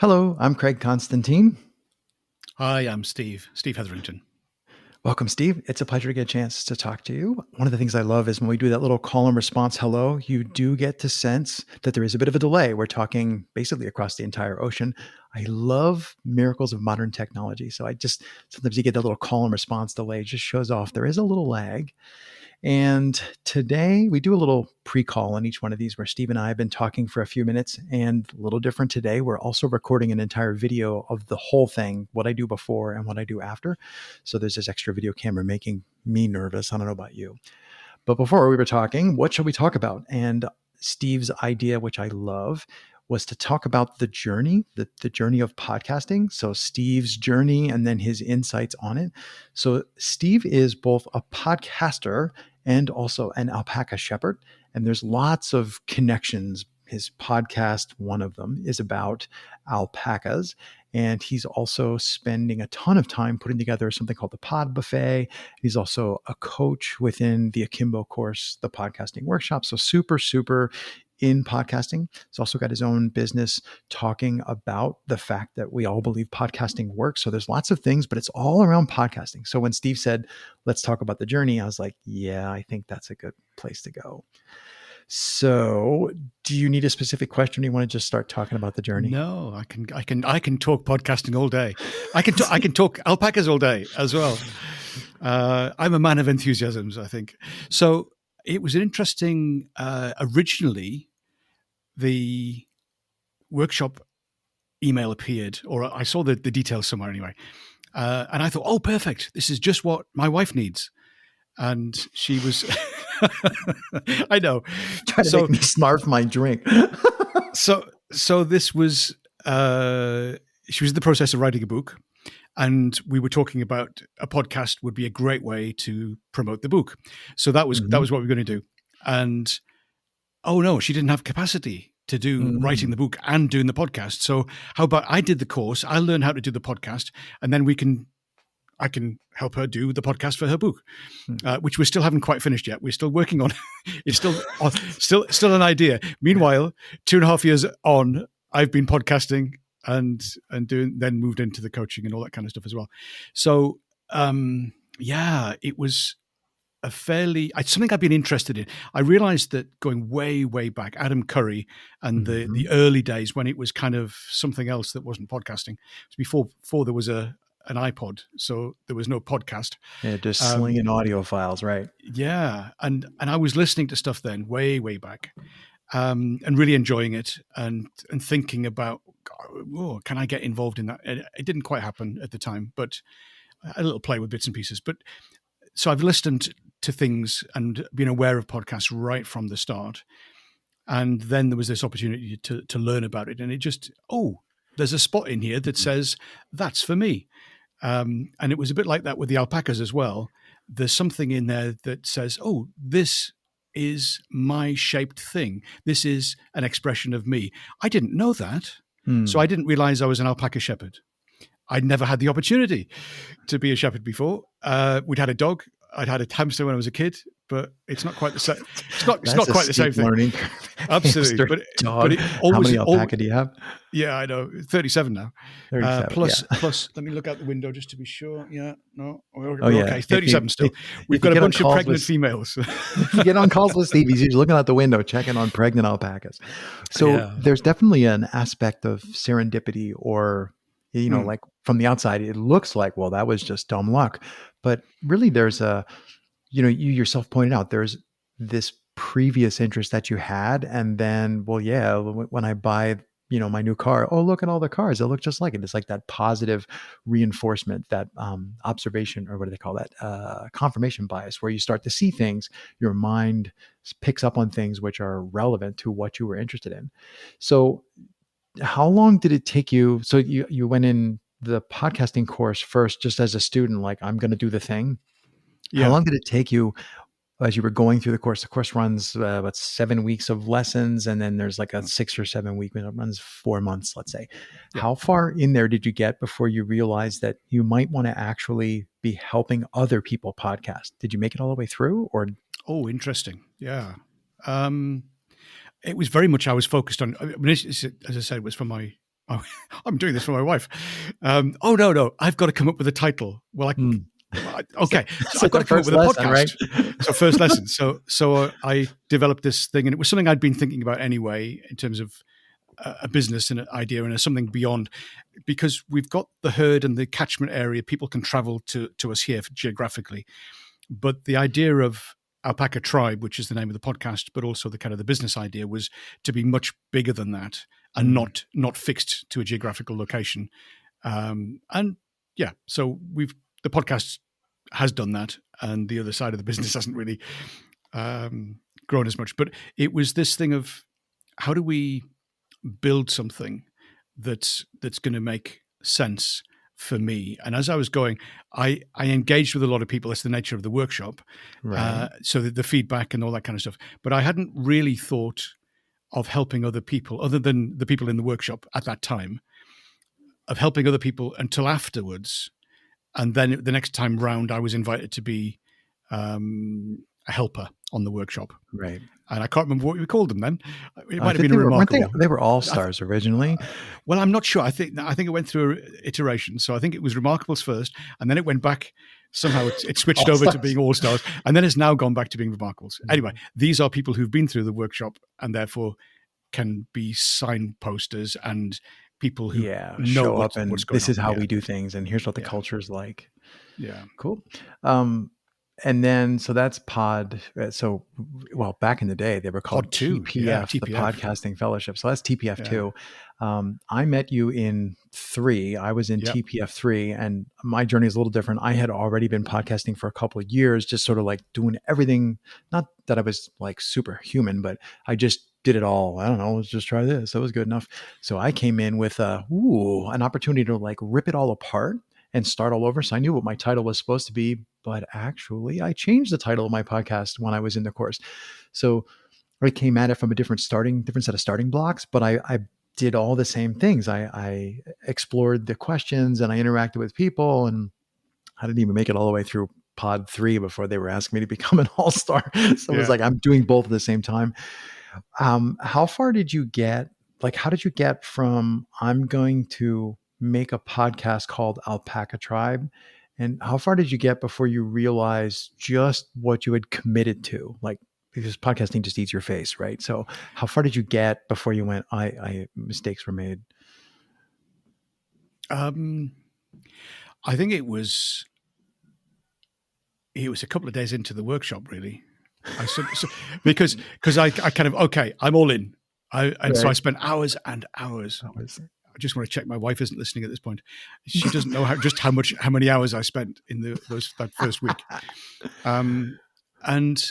Hello, I'm Craig Constantine. Hi, I'm Steve Heatherington. Welcome, Steve. It's a pleasure to get a chance to talk to you. One of the things I love is when we do that little call and response hello, you do get to sense that there is a bit of a delay. We're talking basically across the entire ocean. I love miracles of modern technology. So sometimes you get that little call and response delay. It just shows off there is a little lag. And today we do a little pre-call on each one of these where Steve and I have been talking for a few minutes, and a little different today. We're also recording an entire video of the whole thing, what I do before and what I do after. So there's this extra video camera making me nervous. I don't know about you. But before we were talking, what should we talk about? And Steve's idea, which I love, was to talk about the journey, the journey of podcasting. So Steve's journey and then his insights on it. So Steve is both a podcaster and also an alpaca shepherd. And there's lots of connections. His podcast, one of them, is about alpacas. And he's also spending a ton of time putting together something called the Pod Buffet. He's also a coach within the Akimbo course, the podcasting workshop. So super in podcasting. He's also got his own business talking about the fact that we all believe podcasting works. So there's lots of things, but it's all around podcasting. So when Steve said, let's talk about the journey, I was like, yeah, I think that's a good place to go. So do you need a specific question? Or you want to just start talking about the journey? No, I can talk podcasting all day. I can talk alpacas all day as well. I'm a man of enthusiasms, I think. So it was an interesting, originally the workshop email appeared, or I saw the details somewhere anyway. And I thought, oh, perfect. This is just what my wife needs. And she was, I know. Trying to make me snarf my drink. So this was, she was in the process of writing a book, and we were talking about a podcast would be a great way to promote the book. So that was what we were going to do. And oh no, she didn't have capacity to do writing the book and doing the podcast. So how about I did the course, I learned how to do the podcast, and then I can help her do the podcast for her book, which we still haven't quite finished yet. We're still working on. It's still an idea. Meanwhile, 2.5 years on, I've been podcasting and then moved into the coaching and all that kind of stuff as well. So it was it's something I've been interested in. I realized that going way back, Adam Curry and the early days when it was kind of something else that wasn't podcasting. It was before there was an iPod, so there was no podcast. Yeah, just slinging audio files, right? Yeah, and I was listening to stuff then, way back, and really enjoying it, and thinking about, oh, can I get involved in that? It didn't quite happen at the time, but a little play with bits and pieces. But so I've listened to things and been aware of podcasts right from the start, and then there was this opportunity to learn about it, and it just, there's a spot in here that says that's for me. And it was a bit like that with the alpacas as well. There's something in there that says, oh, this is my shaped thing. This is an expression of me. I didn't know that. So I didn't realize I was an alpaca shepherd. I'd never had the opportunity to be a shepherd before. We'd had a dog. I'd had a hamster when I was a kid, but it's not quite the same. It's not quite the same thing. Learning. Absolutely. But it always, how many alpaca do you have? Yeah, I know. 37 now. 37, plus, let me look out the window just to be sure. Yeah, no. We're yeah. okay. 37 still. We've got a bunch of pregnant females. If you get on calls with Steve, he's usually looking out the window, checking on pregnant alpacas. So there's definitely an aspect of serendipity, or, like from the outside, it looks like, well, that was just dumb luck. But really there's you yourself pointed out, there's this previous interest that you had. And then, well, yeah, when I buy, my new car, oh, look at all the cars, they look just like it. It's like that positive reinforcement, that observation, or what do they call that? Confirmation bias, where you start to see things, your mind picks up on things which are relevant to what you were interested in. So how long did it take you? So you went in the podcasting course first, just as a student, like, I'm going to do the thing. Yeah. How long did it take you as you were going through the course? The course runs about 7 weeks of lessons, and then there's like a 6 or 7 week, it runs 4 months, let's say. Yeah. How far in there did you get before you realized that you might want to actually be helping other people podcast? Did you make it all the way through, or? Oh, interesting. Yeah. It was very much, I was focused on, as I said, it was for my Oh, I'm doing this for my wife. Oh no, I've got to come up with a title. Well, Mm. okay, so It's I've like got the to come up first with a lesson, right? podcast. So first lesson. So I developed this thing, and it was something I'd been thinking about anyway, in terms of a business and an idea and something beyond, because we've got the herd and the catchment area. People can travel to us here geographically, but the idea of Alpaca Tribe, which is the name of the podcast, but also the kind of the business idea, was to be much bigger than that and Mm. not fixed to a geographical location. And yeah, so the podcast has done that, and the other side of the business hasn't really grown as much. But it was this thing of, how do we build something that's going to make sense for me? And as I was going, I engaged with a lot of people. That's the nature of the workshop. Right. So the feedback and all that kind of stuff. But I hadn't really thought of helping other people, other than the people in the workshop at that time, of helping other people until afterwards. And then the next time round, I was invited to be a helper on the workshop. Right. And I can't remember what we called them then. It I might have think been a weren't they? remarkable. They were all stars originally. Well, I'm not sure. I think it went through iterations. So I think it was Remarkables first, and then it went back. Somehow it switched over to being All Stars, and then it's now gone back to being Remarkables. Anyway, these are people who've been through the workshop and therefore can be signposters and people who know show what's up and going on. this is how we do things, and here's what the Yeah. culture is like. Yeah. Cool. And then, so that's pod. So, well, back in the day, they were called Pod 2. TPF, Yeah, the TPF. Podcasting Fellowship. So that's TPF Yeah. 2. I met you in 3. I was in Yep. TPF 3, and my journey is a little different. I had already been podcasting for a couple of years, just sort of like doing everything. Not that I was like superhuman, but I just did it all. I don't know. Let's just try this. That was good enough. So I came in with an opportunity to like rip it all apart and start all over. So I knew what my title was supposed to be, but actually I changed the title of my podcast when I was in the course. So I came at it from a different set of starting blocks, but I did all the same things. I explored the questions and I interacted with people, and I didn't even make it all the way through pod 3 before they were asking me to become an all-star. So it was like, I'm doing both at the same time. How far did you get? Like, how did you get from I'm going to make a podcast called Alpaca Tribe, and how far did you get before you realized just what you had committed to? Like, because podcasting just eats your face, right? So how far did you get before you went, I mistakes were made? I think it was a couple of days into the workshop, really. Because I kind of, okay, I'm all in. So I spent hours and hours. I just want to check my wife isn't listening at this point. She doesn't know how many hours I spent in that first week. And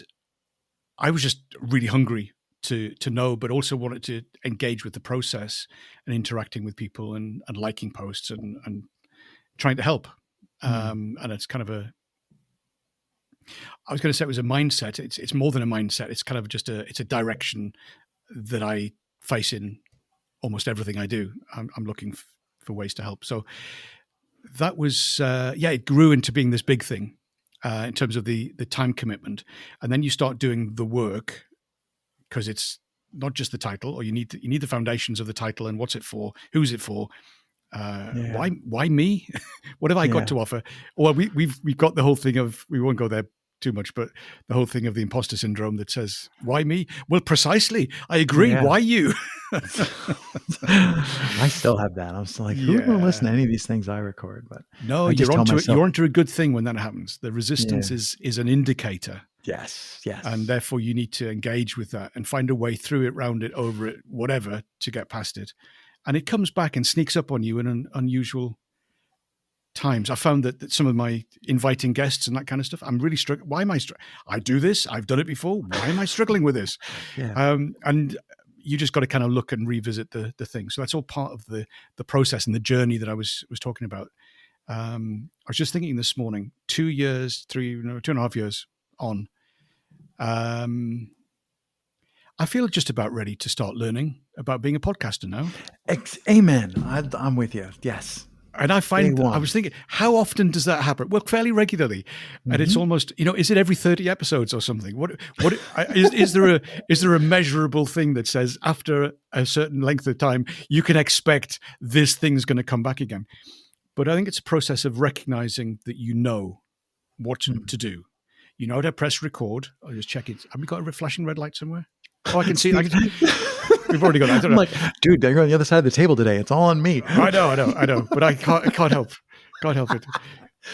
I was just really hungry to know, but also wanted to engage with the process and interacting with people and liking posts and trying to help. And it's kind of I was going to say it was a mindset. It's more than a mindset. It's kind of just it's a direction that I face in almost everything I do. I'm looking for ways to help. So that was, it grew into being this big thing in terms of the time commitment. And then you start doing the work, because it's not just the title, or you need the foundations of the title and what's it for, who's it for, why me? What have I got to offer? Well, we've got the whole thing of, we won't go there too much, but the whole thing of the imposter syndrome that says, why me? Well, precisely. I agree. Why you? I still have that. I'm still like, who's going to listen to any of these things I record? But no, you're onto a good thing when that happens. The resistance is an indicator. Yes. And therefore you need to engage with that and find a way through it, round it, over it, whatever, to get past it. And it comes back and sneaks up on you in an unusual times. I found that some of my inviting guests and that kind of stuff, I'm really struggling. Why am I I do this. I've done it before. Why am I struggling with this? And you just got to kind of look and revisit the thing. So that's all part of the process and the journey that I was talking about. I was just thinking this morning, 2.5 years on, I feel just about ready to start learning about being a podcaster now. Amen. I'm with you. Yes. And I Day find, I one. was thinking, how often does that happen? Well, fairly regularly. And it's almost, is it every 30 episodes or something? Is there a measurable thing that says after a certain length of time, you can expect this thing's going to come back again? But I think it's a process of recognizing that you know what to do. You know how to press record. I'll just check it. Have we got a flashing red light somewhere? Oh, I can see. We've already got it. I don't know. I'm like, dude, you're on the other side of the table today. It's all on me. I know. But I can't help. Can't help it.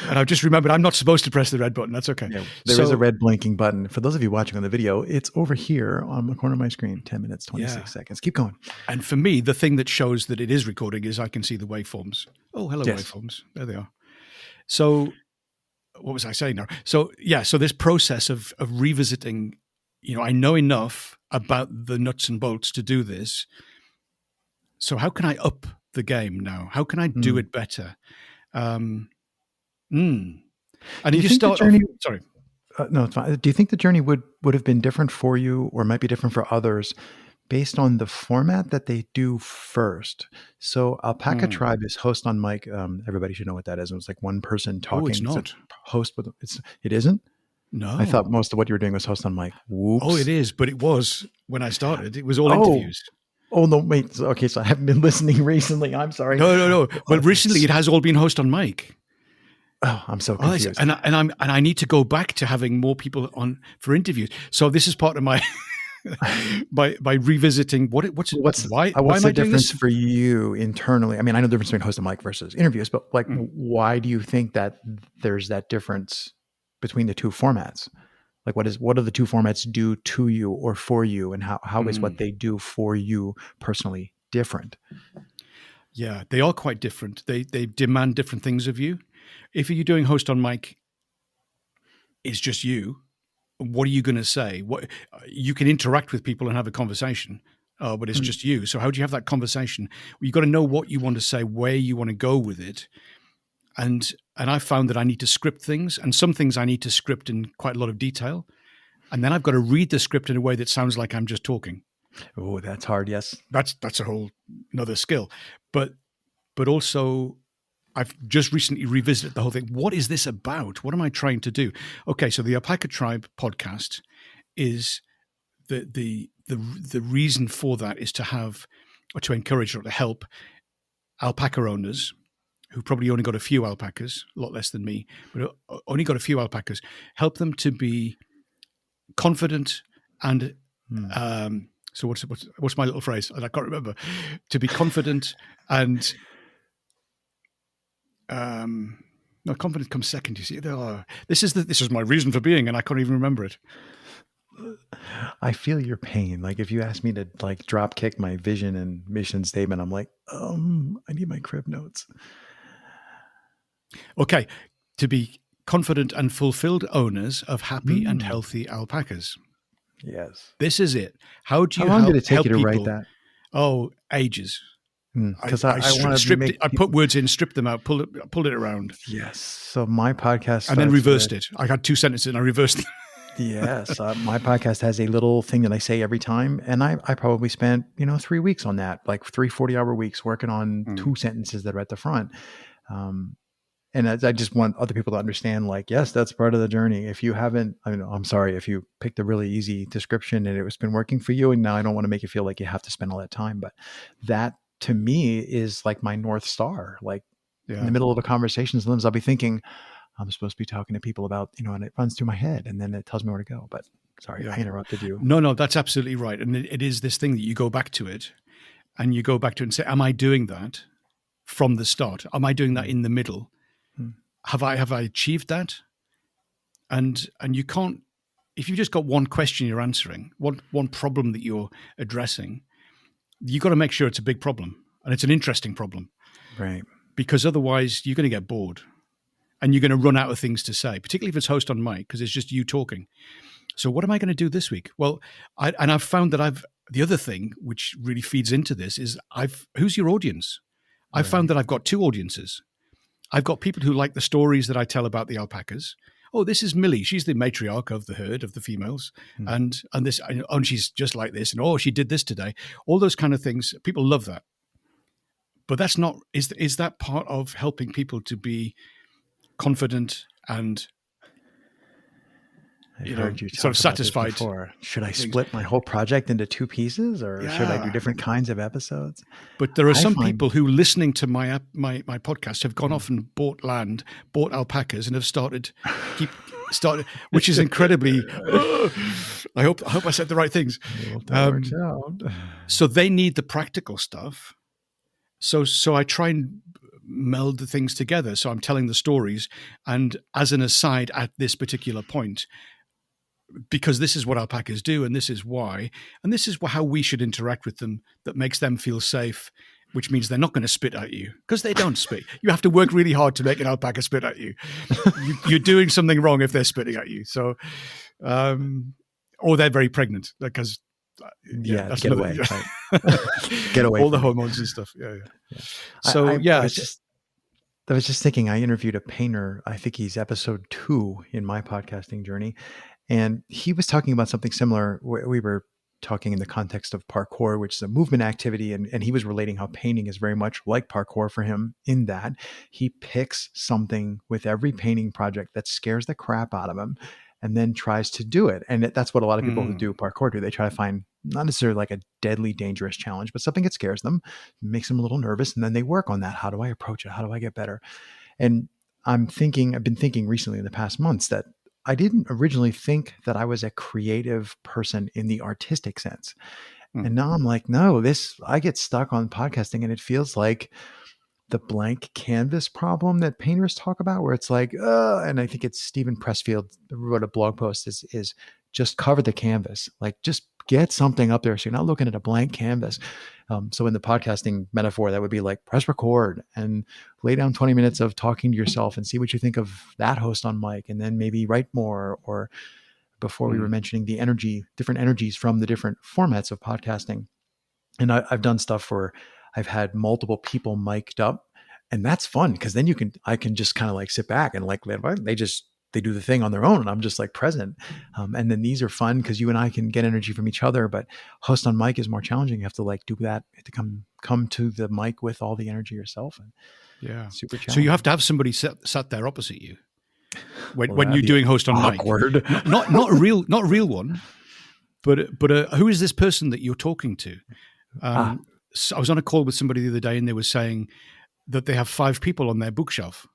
And I've just remembered I'm not supposed to press the red button. That's okay. Yeah, there is a red blinking button. For those of you watching on the video, it's over here on the corner of my screen. 10 minutes, 26 seconds. Keep going. And for me, the thing that shows that it is recording is I can see the waveforms. Oh, hello, waveforms. There they are. So what was I saying now? So this process of revisiting, I know enough about the nuts and bolts to do this. So how can I up the game now? How can I do it better? And you start off, sorry. No, it's fine. Do you think the journey would have been different for you or might be different for others based on the format that they do first? So Alpaca Tribe is host on mic. Everybody should know what that is. It was like one person talking. Oh, it's not. Host with it isn't? No. I thought most of what you were doing was host on mic. Whoops. Oh, it is, but it was when I started. It was all interviews. Oh, no, wait. Okay, so I haven't been listening recently. I'm sorry. No. Well, recently it has all been host on mic. Oh, I'm so confused. And I need to go back to having more people on for interviews. So this is part of my by revisiting why am I doing difference this? For you internally? I mean, I know the difference between host and mic versus interviews, but why do you think that there's that difference between the two formats? Like what do the two formats do to you or for you, and how is what they do for you personally different? Yeah, they are quite different. They demand different things of you. If you're doing host on mic, it's just you. What are you going to say? What you can interact with people and have a conversation, but it's just you. So how do you have that conversation? Well, you've got to know what you want to say, where you want to go with it. And I found that I need to script things, and some things I need to script in quite a lot of detail. And then I've got to read the script in a way that sounds like I'm just talking. Oh, that's hard. Yes. That's a whole another skill. But also I've just recently revisited the whole thing. What is this about? What am I trying to do? Okay, so the Alpaca Tribe podcast is the reason for that is to have, or to encourage or to help alpaca owners who probably only got a few alpacas, a lot less than me, but only got a few alpacas, help them to be confident and so what's my little phrase? I can't remember. To be confident and no, confidence comes second. You see, this is my reason for being, and I can't even remember it. I feel your pain. Like if you ask me to like drop kick my vision and mission statement, I'm like, I need my crib notes. Okay, to be confident and fulfilled owners of happy and healthy alpacas. Yes, this is it. How do you? How long did it take help you to people? write that? Oh, ages. Because I put words in, stripped them out, pulled it around. Yes. So my podcast, and then reversed it. I had two sentences and I reversed them. Yes, my podcast has a little thing that I say every time, and I probably spent 3 weeks on that, like 3 40-hour weeks working on 2 sentences that are at the front. And I just want other people to understand, like, yes, that's part of the journey. If you haven't, I'm sorry if you picked a really easy description and it's been working for you, and now I don't want to make you feel like you have to spend all that time, but that to me is like my North Star. Like in the middle of a conversation, sometimes I'll be thinking, I'm supposed to be talking to people about, and it runs through my head and then it tells me where to go. But sorry, I interrupted you. No, that's absolutely right. And it is this thing that you go back to it and say, am I doing that from the start? Am I doing that in the middle? Have I achieved that? And you can't, if you've just got one question you're answering, one problem that you're addressing, you've got to make sure it's a big problem and it's an interesting problem. Right. Because otherwise you're going to get bored. And you're going to run out of things to say, particularly if it's host on mic, because it's just you talking. So what am I going to do this week? Well, I've found that the other thing which really feeds into this is who's your audience? I've found that I've got 2 audiences. I've got people who like the stories that I tell about the alpacas. Oh, this is Millie. She's the matriarch of the herd of the females. And she's just like this. And she did this today. All those kind of things. People love that. but that's not, is that part of helping people to be confident and, I've you know, heard you sort of talk about this satisfied before. Should I things? split my whole project into 2 pieces, or should I do Yeah. different kinds of episodes? But there are I some find people who, listening to my podcast, have gone off and bought land, bought alpacas, and have started, which is incredibly. I hope I said the right things. I hope that works out. So they need the practical stuff. So I try and meld the things together. So I'm telling the stories, and as an aside, at this particular point, because this is what alpacas do, and this is why, and this is how we should interact with them, that makes them feel safe, which means they're not going to spit at you, because they don't spit. You have to work really hard to make an alpaca spit at you. You're doing something wrong if they're spitting at you. So, or they're very pregnant, because that's get away. Right. Get away. All the hormones and stuff. Yeah. So I was just thinking, I interviewed a painter. I think he's episode 2 in my podcasting journey. And he was talking about something similar. We were talking in the context of parkour, which is a movement activity. And he was relating how painting is very much like parkour for him, in that he picks something with every painting project that scares the crap out of him and then tries to do it. And that's what a lot of people who do parkour do. They try to find not necessarily like a deadly, dangerous challenge, but something that scares them, makes them a little nervous. And then they work on that. How do I approach it? How do I get better? And I've been thinking recently in the past months that I didn't originally think that I was a creative person in the artistic sense. And now I'm like, no, I get stuck on podcasting, and it feels like the blank canvas problem that painters talk about, where it's like, and I think it's Stephen Pressfield wrote a blog post, is just cover the canvas. Like, just get something up there so you're not looking at a blank canvas. So in the podcasting metaphor, that would be like press record and lay down 20 minutes of talking to yourself and see what you think of that host on mic, and then maybe write more. Or before we were mentioning different energies from the different formats of podcasting. And I've done stuff where I've had multiple people mic'd up, and that's fun, because then I can just kind of like sit back and like, they do the thing on their own, and I'm just like present. And then these are fun because you and I can get energy from each other, but host on mic is more challenging. You have to like do that. You have to come to the mic with all the energy yourself. And super challenging. So you have to have somebody sat there opposite you when you're doing host on awkward. mic. Not a real one, but who is this person that you're talking to? So I was on a call with somebody the other day, and they were saying that they have 5 people on their bookshelf.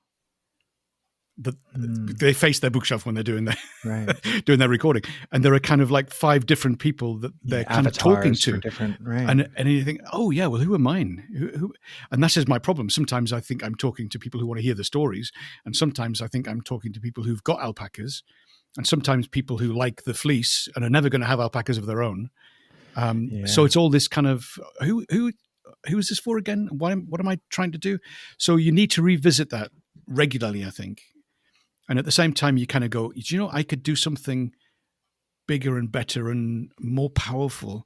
That they face their bookshelf when they're doing their recording, and there are kind of like 5 different people that they're kind of talking to, different, right? And you think, oh yeah, well, who are mine? Who? And that's just my problem. Sometimes I think I'm talking to people who want to hear the stories, and sometimes I think I'm talking to people who've got alpacas, and sometimes people who like the fleece and are never going to have alpacas of their own. So it's all this kind of who is this for again? What am I trying to do? So you need to revisit that regularly, I think. And at the same time, you kind of go, I could do something bigger and better and more powerful.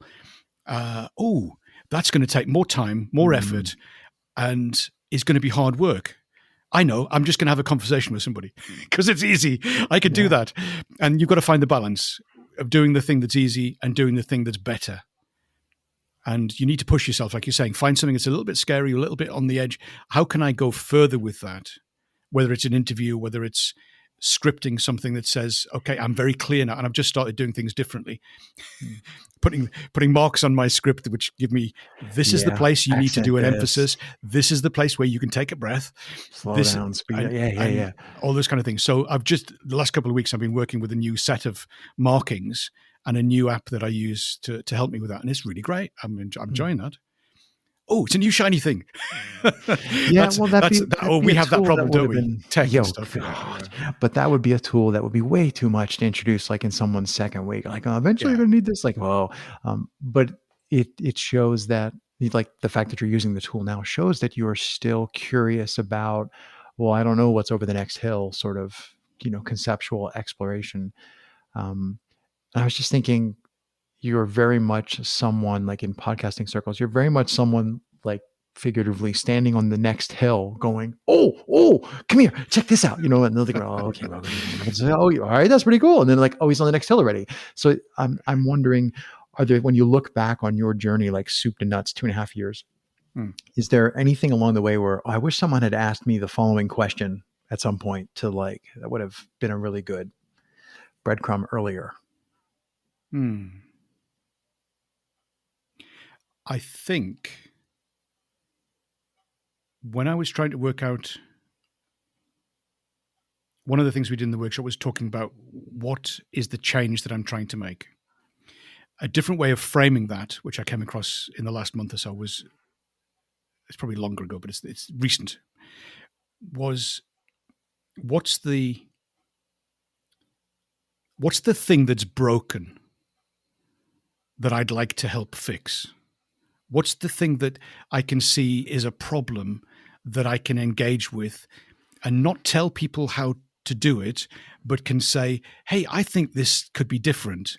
That's going to take more time, more effort, and is going to be hard work. I know, I'm just going to have a conversation with somebody because it's easy. I could do that. And you've got to find the balance of doing the thing that's easy and doing the thing that's better. And you need to push yourself, like you're saying, find something that's a little bit scary, a little bit on the edge. How can I go further with that? Whether it's an interview, whether it's scripting something that says, okay, I'm very clear now, and I've just started doing things differently. Putting marks on my script, which give me, this is the place you need to do an emphasis. This is the place where you can take a breath. Slow down, speed. All those kind of things. So the last couple of weeks, I've been working with a new set of markings and a new app that I use to help me with that. And it's really great. I'm enjoying that. Oh, it's a new shiny thing. We have that problem, don't we? Tech and stuff. But that would be a tool that would be way too much to introduce, like in someone's second week. Like, eventually you're going to need this. Like, but it shows that, like, the fact that you're using the tool now shows that you are still curious about, well, I don't know what's over the next hill, sort of, conceptual exploration. And I was just thinking, you're very much someone, like in podcasting circles, you're very much someone, like, figuratively standing on the next hill going, oh, come here, check this out. And they'll think, oh, okay, well, all right, that's pretty cool. And then like, oh, he's on the next hill already. So I'm wondering, when you look back on your journey, like soup to nuts, 2.5 years, Hmm. Is there anything along the way where, "Oh, I wish someone had asked me the following question at some point to like, that would have been a really good breadcrumb earlier"? Hmm. I think when I was trying to work out, one of the things we did in the workshop was talking about what is the change that I'm trying to make. A different way of framing that, which I came across in the last month or so, was, it's probably longer ago, but it's recent, was what's the what's the thing that's broken that I'd like to help fix? What's the thing that I can see is a problem that I can engage with and not tell people how to do it, but can say, hey, I think this could be different.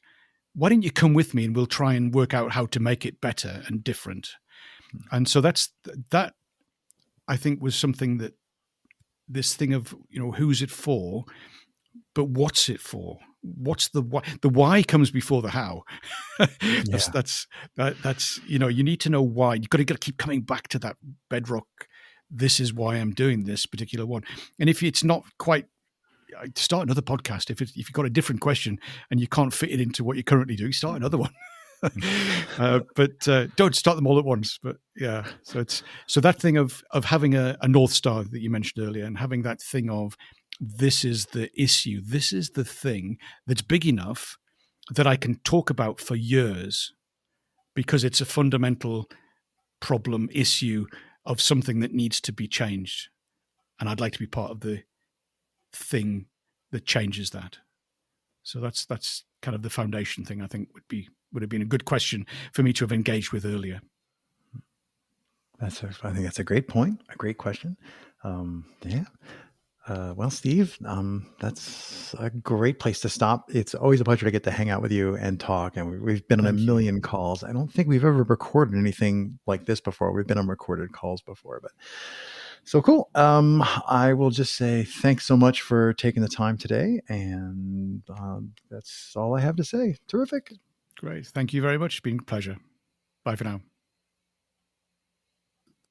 Why don't you come with me and we'll try and work out how to make it better and different? And so that I think was something that, this thing of, who's it for, but what's it for? What's the why? The why comes before the how. Yeah. that's you need to know why. You've got to keep coming back to that bedrock. This is why I'm doing this particular one. And if it's not quite, start another podcast. If you've got a different question and you can't fit it into what you're currently doing, start another one. But don't start them all at once. But yeah, so that thing of having a North Star that you mentioned earlier, and having that thing of, this is the issue, this is the thing that's big enough that I can talk about for years, because it's a fundamental problem, issue of something that needs to be changed, and I'd like to be part of the thing that changes that. So that's kind of the foundation thing, I think would have been a good question for me to have engaged with earlier. I think that's a great point, a great question. Yeah. Well, Steve, that's a great place to stop. It's always a pleasure to get to hang out with you and talk. And we've been on a Thank you. million calls. I don't think we've ever recorded anything like this before. We've been on recorded calls before, but so cool. I will just say thanks so much for taking the time today. And that's all I have to say. Terrific. Great. Thank you very much. It's been a pleasure. Bye for now.